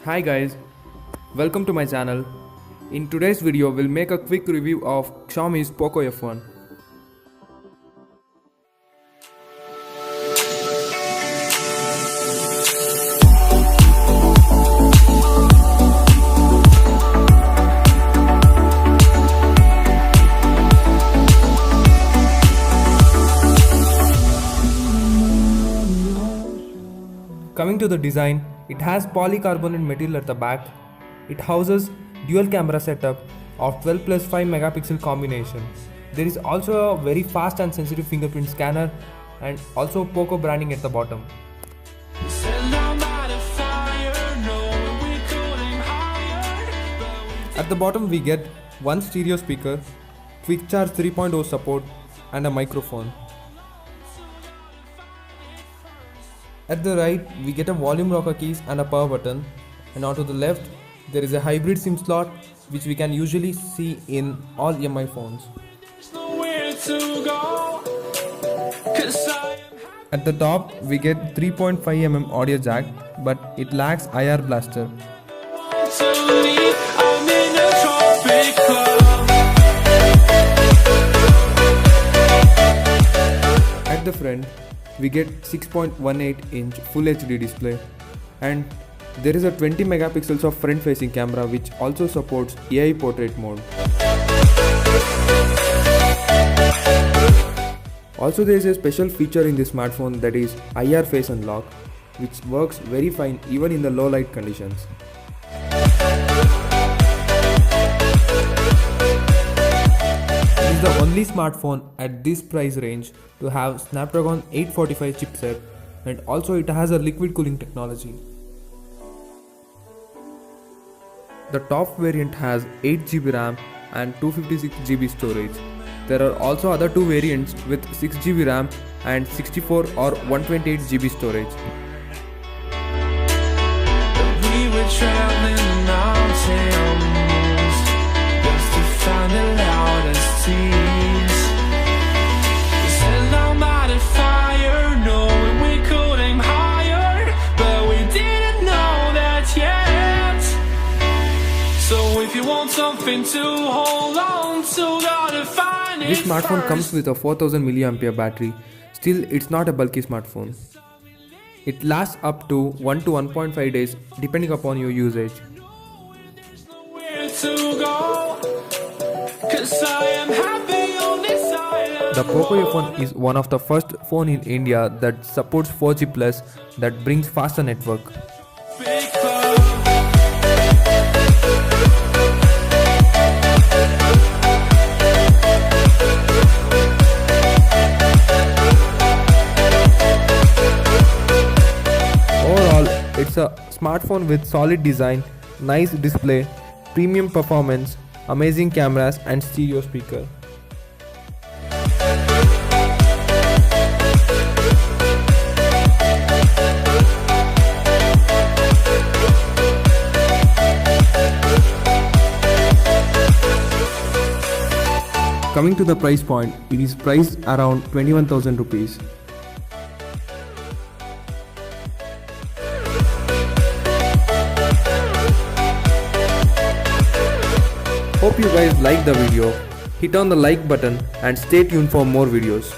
Hi guys, welcome to my channel. In today's video, we'll make a quick review of Xiaomi's POCO F1. Coming to the design, it has polycarbonate material at the back. It houses dual camera setup of 12 plus 5 megapixel combination. There is also a very fast and sensitive fingerprint scanner and also POCO branding at the bottom. At the bottom we get one stereo speaker, quick charge 3.0 support and a microphone. At the right, we get a volume rocker keys and a power button, and onto the left, there is a hybrid SIM slot which we can usually see in all EMI phones. At the top, we get 3.5mm audio jack, but it lacks IR blaster. At the front, we get 6.18-inch Full HD display, and there is a 20 megapixels of front-facing camera which also supports AI portrait mode. Also, there is a special feature in this smartphone, that is IR face unlock, which works very fine even in the low light conditions. It is the only smartphone at this price range to have Snapdragon 845 chipset, and also it has a liquid cooling technology. The top variant has 8GB RAM and 256GB storage. There are also other two variants with 6GB RAM and 64 or 128GB storage. We were traveling mountains just to find the loudest seas. We set down by the fire, knowing we could aim higher, but we didn't know that yet. So if you want something to hold on to, gotta find it. This smartphone comes with a 4000 mAh battery. Still, it's not a bulky smartphone. It lasts up to 1 to 1.5 days depending upon your usage. The POCO F1 is one of the first phone in India that supports 4G Plus, that brings faster network. Overall, it's a smartphone with solid design, nice display, premium performance, amazing cameras and stereo speaker. Coming to the price point, it is priced around 21,000 rupees. Hope you guys liked the video. Hit on the like button and stay tuned for more videos.